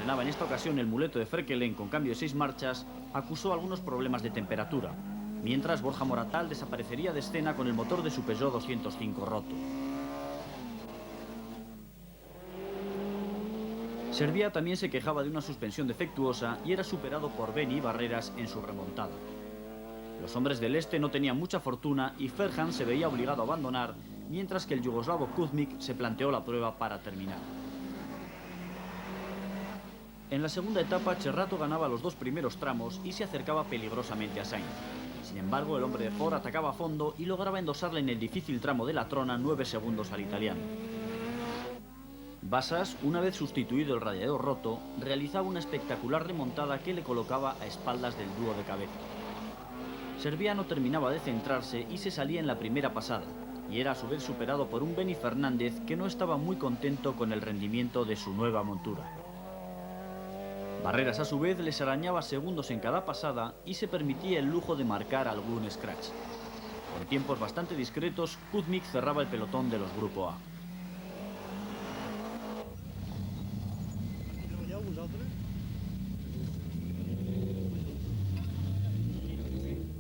frenaba en esta ocasión el muleto de Verkelen con cambio de 6 marchas, acusó algunos problemas de temperatura, mientras Borja Moratal desaparecería de escena con el motor de su Peugeot 205 roto. Servià también se quejaba de una suspensión defectuosa y era superado por Beni y Barreras en su remontada. Los hombres del este no tenían mucha fortuna y Ferhan se veía obligado a abandonar, mientras que el yugoslavo Kuzmic se planteó la prueba para terminar. En la segunda etapa, Cerrato ganaba los 2 primeros tramos y se acercaba peligrosamente a Sainz. Sin embargo, el hombre de Ford atacaba a fondo y lograba endosarle en el difícil tramo de la Trona 9 segundos al italiano. Bassas, una vez sustituido el radiador roto, realizaba una espectacular remontada que le colocaba a espaldas del dúo de cabeza. Servià no terminaba de centrarse y se salía en la primera pasada, y era a su vez superado por un Beni Fernández que no estaba muy contento con el rendimiento de su nueva montura. Barreras a su vez les arañaba segundos en cada pasada y se permitía el lujo de marcar algún scratch. Con tiempos bastante discretos, Kuzmic cerraba el pelotón de los Grupo A.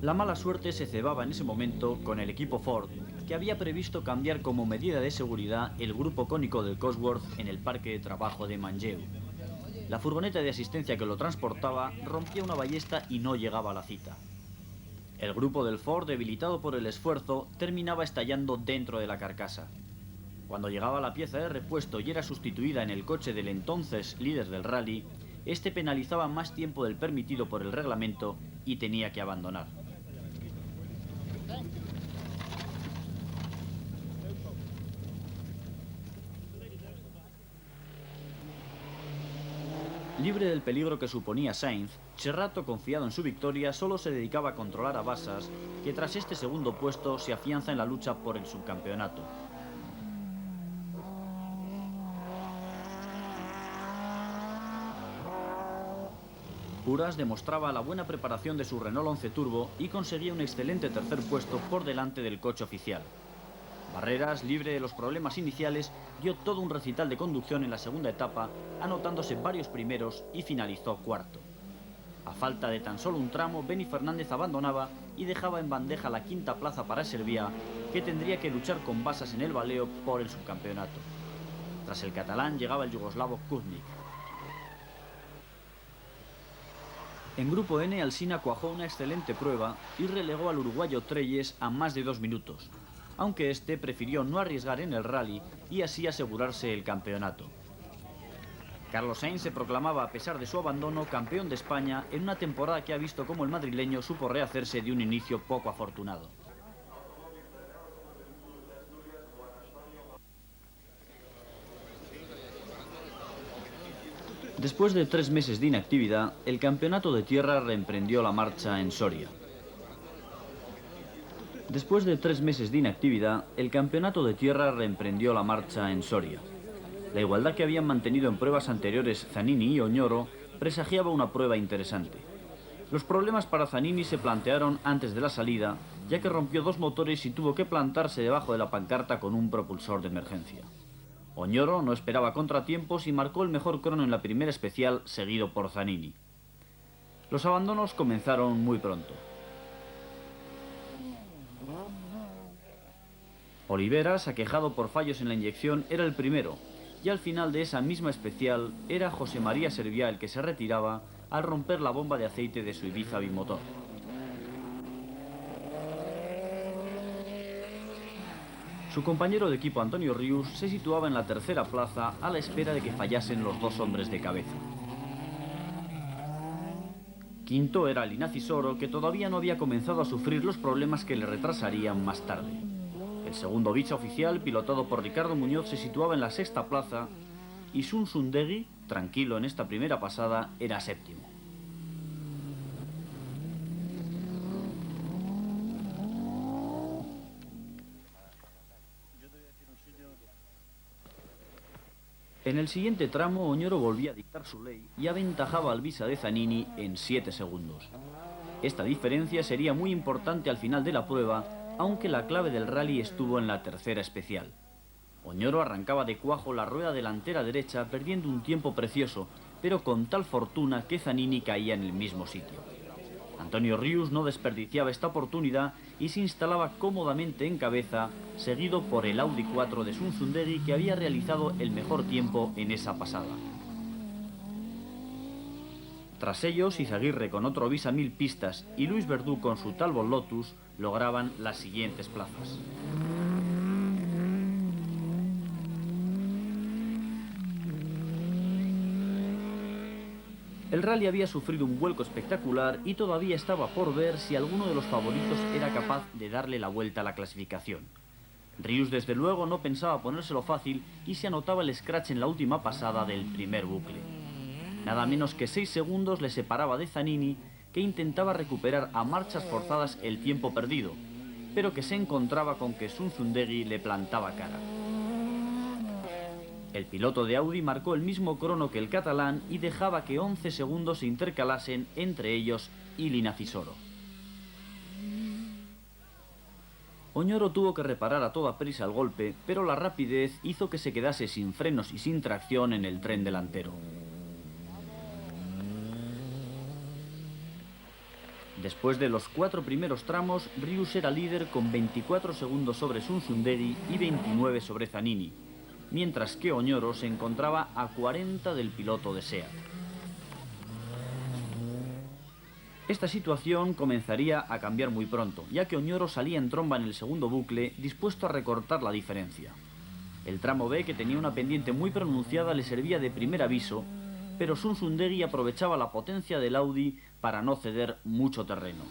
La mala suerte se cebaba en ese momento con el equipo Ford, que había previsto cambiar como medida de seguridad el grupo cónico del Cosworth en el parque de trabajo de Manlleu. La furgoneta de asistencia que lo transportaba rompía una ballesta y no llegaba a la cita. El grupo del Ford, debilitado por el esfuerzo, terminaba estallando dentro de la carcasa. Cuando llegaba la pieza de repuesto y era sustituida en el coche del entonces líder del rally, este penalizaba más tiempo del permitido por el reglamento y tenía que abandonar. Libre del peligro que suponía Sainz, Cerrato, confiado en su victoria, solo se dedicaba a controlar a Bassas, que tras este segundo puesto se afianza en la lucha por el subcampeonato. Uras demostraba la buena preparación de su Renault 11 Turbo y conseguía un excelente tercer puesto por delante del coche oficial. Barreras, libre de los problemas iniciales, dio todo un recital de conducción en la segunda etapa, anotándose varios primeros y finalizó cuarto. A falta de tan solo un tramo, Beni Fernández abandonaba y dejaba en bandeja la quinta plaza para Servià, que tendría que luchar con Bassas en el baleo por el subcampeonato. Tras el catalán llegaba el yugoslavo Kuzmic. En Grupo N, Alsina cuajó una excelente prueba y relegó al uruguayo Trelles a más de 2 minutos, aunque este prefirió no arriesgar en el rally y así asegurarse el campeonato. Carlos Sainz se proclamaba, a pesar de su abandono, campeón de España en una temporada que ha visto cómo el madrileño supo rehacerse de un inicio poco afortunado. Después de 3 meses de inactividad, el campeonato de tierra reemprendió la marcha en Soria. Después de 3 meses de inactividad, el campeonato de tierra reemprendió la marcha en Soria. La igualdad que habían mantenido en pruebas anteriores Zanini y Oñoro presagiaba una prueba interesante. Los problemas para Zanini se plantearon antes de la salida, ya que rompió 2 motores y tuvo que plantarse debajo de la pancarta con un propulsor de emergencia. Oñoro no esperaba contratiempos y marcó el mejor crono en la primera especial, seguido por Zanini. Los abandonos comenzaron muy pronto. Oliveras, aquejado por fallos en la inyección, era el primero, y al final de esa misma especial era José María Servià el que se retiraba al romper la bomba de aceite de su Ibiza bimotor. Su compañero de equipo Antonio Rius se situaba en la tercera plaza a la espera de que fallasen los 2 hombres de cabeza. Quinto era Linazi Soro, que todavía no había comenzado a sufrir los problemas que le retrasarían más tarde. El segundo bicha oficial, pilotado por Ricardo Muñoz, se situaba en la sexta plaza y Sun Sundegui, tranquilo en esta primera pasada, era séptimo. En el siguiente tramo, Oñoro volvía a dictar su ley y aventajaba al Visa de Zanini en 7 segundos. Esta diferencia sería muy importante al final de la prueba, aunque la clave del rally estuvo en la tercera especial. Oñoro arrancaba de cuajo la rueda delantera derecha, perdiendo un tiempo precioso, pero con tal fortuna que Zanini caía en el mismo sitio. Antonio Rius no desperdiciaba esta oportunidad y se instalaba cómodamente en cabeza, seguido por el Audi 4 de Sunzundegui, que había realizado el mejor tiempo en esa pasada. Tras ellos, Izaguirre con otro Visa 1000 pistas y Luis Verdú con su Talbot Lotus lograban las siguientes plazas. El rally había sufrido un vuelco espectacular y todavía estaba por ver si alguno de los favoritos era capaz de darle la vuelta a la clasificación. Rius desde luego no pensaba ponérselo fácil y se anotaba el scratch en la última pasada del primer bucle. Nada menos que 6 segundos le separaba de Zanini, que intentaba recuperar a marchas forzadas el tiempo perdido, pero que se encontraba con que Sunzundegui le plantaba cara. El piloto de Audi marcó el mismo crono que el catalán y dejaba que 11 segundos se intercalasen entre ellos y Linacisoro. Oñoro tuvo que reparar a toda prisa el golpe, pero la rapidez hizo que se quedase sin frenos y sin tracción en el tren delantero. Después de los 4 primeros tramos, Rius era líder con 24 segundos sobre Sunzundegui y 29 sobre Zanini, mientras que Oñoro se encontraba a 40 del piloto de SEAT. Esta situación comenzaría a cambiar muy pronto, ya que Oñoro salía en tromba en el segundo bucle, dispuesto a recortar la diferencia. El tramo B, que tenía una pendiente muy pronunciada, le servía de primer aviso, pero Sunzundegui aprovechaba la potencia del Audi para no ceder mucho terreno.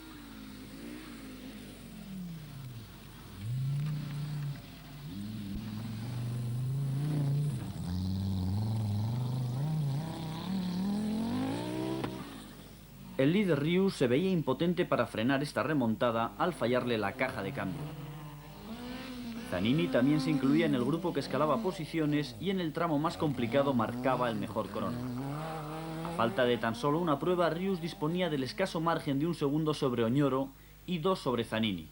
El líder Rius se veía impotente para frenar esta remontada al fallarle la caja de cambio. Zanini también se incluía en el grupo que escalaba posiciones y en el tramo más complicado marcaba el mejor crono. A falta de tan solo una prueba, Rius disponía del escaso margen de 1 segundo sobre Oñoro y 2 sobre Zanini.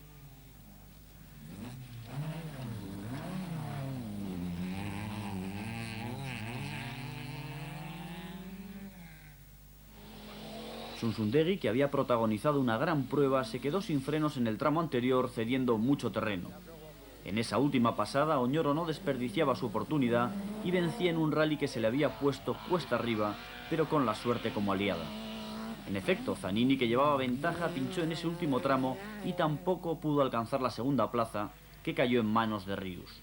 Sunzundegui, que había protagonizado una gran prueba, se quedó sin frenos en el tramo anterior, cediendo mucho terreno. En esa última pasada, Oñoro no desperdiciaba su oportunidad y vencía en un rally que se le había puesto cuesta arriba, pero con la suerte como aliada. En efecto, Zanini, que llevaba ventaja, pinchó en ese último tramo y tampoco pudo alcanzar la segunda plaza, que cayó en manos de Rius.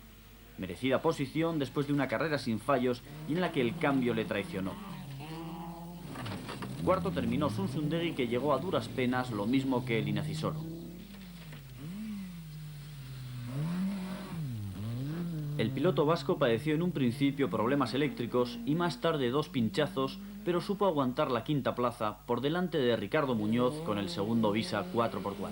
Merecida posición después de una carrera sin fallos y en la que el cambio le traicionó. Cuarto terminó Sunzundegui, que llegó a duras penas, lo mismo que Linacisoro. El piloto vasco padeció en un principio problemas eléctricos y más tarde 2 pinchazos, pero supo aguantar la quinta plaza por delante de Ricardo Muñoz con el segundo Visa 4x4.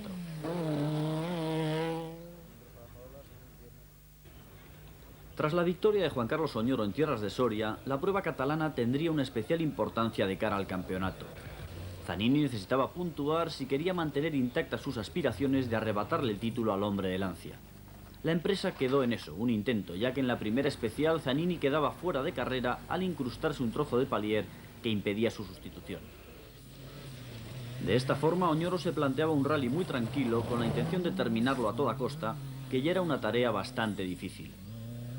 Tras la victoria de Juan Carlos Oñoro en tierras de Soria, la prueba catalana tendría una especial importancia de cara al campeonato. Zanini necesitaba puntuar si quería mantener intactas sus aspiraciones de arrebatarle el título al hombre de Lancia. La empresa quedó en eso, un intento, ya que en la primera especial Zanini quedaba fuera de carrera al incrustarse un trozo de palier que impedía su sustitución. De esta forma, Oñoro se planteaba un rally muy tranquilo con la intención de terminarlo a toda costa, que ya era una tarea bastante difícil.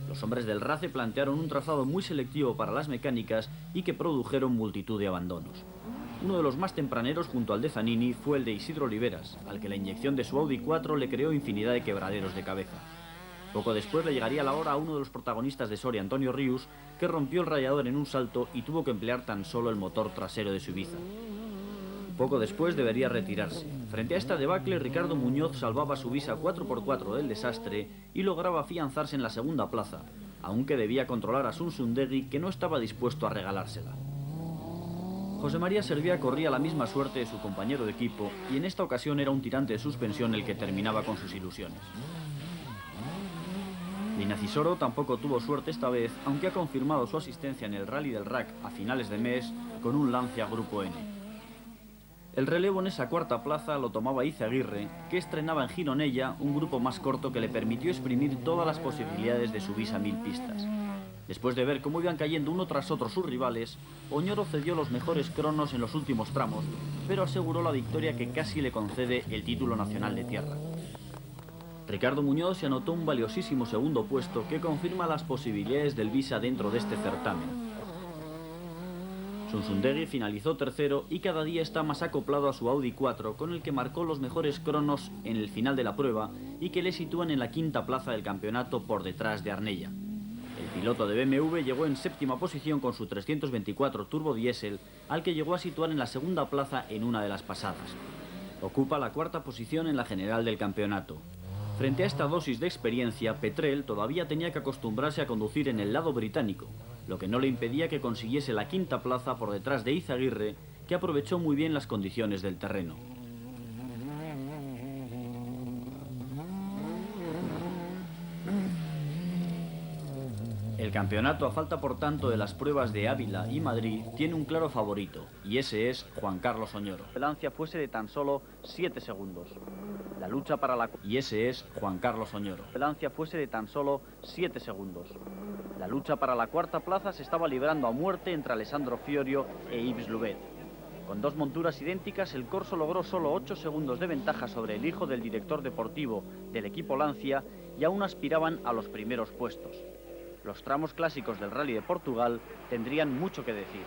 Los hombres del RACE plantearon un trazado muy selectivo para las mecánicas y que produjeron multitud de abandonos. Uno de los más tempraneros junto al de Zanini fue el de Isidro Oliveras, al que la inyección de su Audi 4 le creó infinidad de quebraderos de cabeza. Poco después le llegaría la hora a uno de los protagonistas de Soria, Antonio Rius, que rompió el radiador en un salto y tuvo que emplear tan solo el motor trasero de su Ibiza. Poco después debería retirarse. Frente a esta debacle, Ricardo Muñoz salvaba su Visa 4x4 del desastre y lograba afianzarse en la segunda plaza, aunque debía controlar a Sunzundegui, que no estaba dispuesto a regalársela. José María Serviá corría la misma suerte de su compañero de equipo y en esta ocasión era un tirante de suspensión el que terminaba con sus ilusiones. Linacisoro tampoco tuvo suerte esta vez, aunque ha confirmado su asistencia en el Rally del RAC a finales de mes con un Lancia Grupo N. El relevo en esa cuarta plaza lo tomaba Izaguirre, que estrenaba en Gironella un grupo más corto que le permitió exprimir todas las posibilidades de su Visa 1000 pistas. Después de ver cómo iban cayendo uno tras otro sus rivales, Oñoro cedió los mejores cronos en los últimos tramos, pero aseguró la victoria que casi le concede el título nacional de tierra. Ricardo Muñoz se anotó un valiosísimo segundo puesto que confirma las posibilidades del Visa dentro de este certamen. Sunsundegui finalizó tercero y cada día está más acoplado a su Audi 4, con el que marcó los mejores cronos en el final de la prueba y que le sitúan en la quinta plaza del campeonato por detrás de Arnella. El piloto de BMW llegó en séptima posición con su 324 turbo diésel, al que llegó a situar en la segunda plaza en una de las pasadas. Ocupa la cuarta posición en la general del campeonato. Frente a esta dosis de experiencia, Petrel todavía tenía que acostumbrarse a conducir en el lado británico, lo que no le impedía que consiguiese la quinta plaza por detrás de Izaguirre, que aprovechó muy bien las condiciones del terreno. El campeonato, a falta por tanto de las pruebas de Ávila y Madrid, tiene un claro favorito, y ese es Juan Carlos Oñoro. La distancia fuese de tan solo 7 segundos. La lucha para la... Y ese es Juan Carlos Oñoro. La distancia fuese de tan solo 7 segundos. La lucha para la cuarta plaza se estaba librando a muerte entre Alessandro Fiorio e Yves Louvet. Con dos monturas idénticas, el Corso logró solo 8 segundos de ventaja sobre el hijo del director deportivo del equipo Lancia y aún aspiraban a los primeros puestos. Los tramos clásicos del Rally de Portugal tendrían mucho que decir.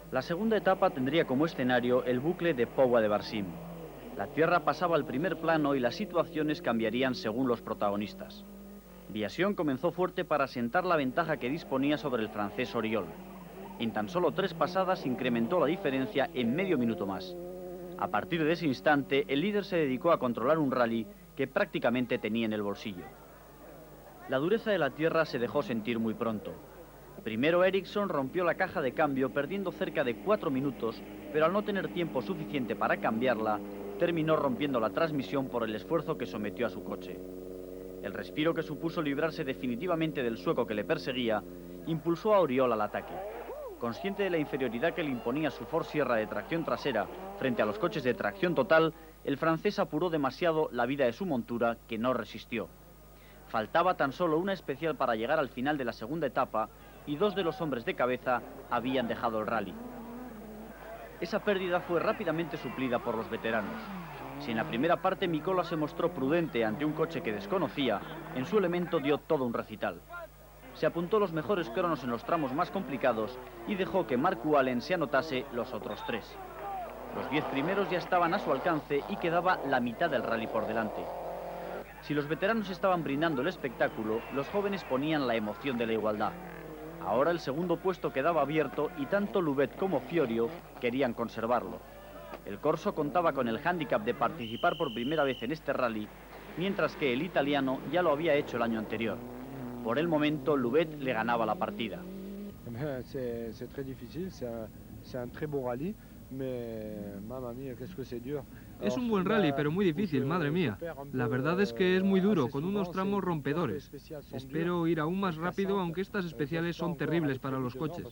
La segunda etapa tendría como escenario el bucle de Póvoa de Barsim. La tierra pasaba al primer plano y las situaciones cambiarían según los protagonistas. Viasion comenzó fuerte para asentar la ventaja que disponía sobre el francés Oriol. En tan solo 3 pasadas incrementó la diferencia en medio minuto más. A partir de ese instante, el líder se dedicó a controlar un rally que prácticamente tenía en el bolsillo. La dureza de la tierra se dejó sentir muy pronto. Primero Ericsson rompió la caja de cambio perdiendo cerca de 4 minutos, pero al no tener tiempo suficiente para cambiarla, terminó rompiendo la transmisión por el esfuerzo que sometió a su coche. El respiro que supuso librarse definitivamente del sueco que le perseguía, impulsó a Oriol al ataque. Consciente de la inferioridad que le imponía su Ford Sierra de tracción trasera frente a los coches de tracción total, el francés apuró demasiado la vida de su montura, que no resistió. Faltaba tan solo una especial para llegar al final de la segunda etapa y 2 de los hombres de cabeza habían dejado el rally. Esa pérdida fue rápidamente suplida por los veteranos. Si en la primera parte Mikola se mostró prudente ante un coche que desconocía, en su elemento dio todo un recital. Se apuntó los mejores cronos en los tramos más complicados y dejó que Mark Wallen se anotase los otros 3. Los 10 primeros ya estaban a su alcance y quedaba la mitad del rally por delante. Si los veteranos estaban brindando el espectáculo, los jóvenes ponían la emoción de la igualdad. Ahora el segundo puesto quedaba abierto y tanto Louvet como Fiorio querían conservarlo. El Corso contaba con el hándicap de participar por primera vez en este rally, mientras que el italiano ya lo había hecho el año anterior. Por el momento, Louvet le ganaba la partida. C'est très difficile, c'est un très beau rallye, mais mamma mía, qu'est-ce que c'est dur. Es un buen rally, pero muy difícil, madre mía. La verdad es que es muy duro, con unos tramos rompedores. Espero ir aún más rápido, aunque estas especiales son terribles para los coches.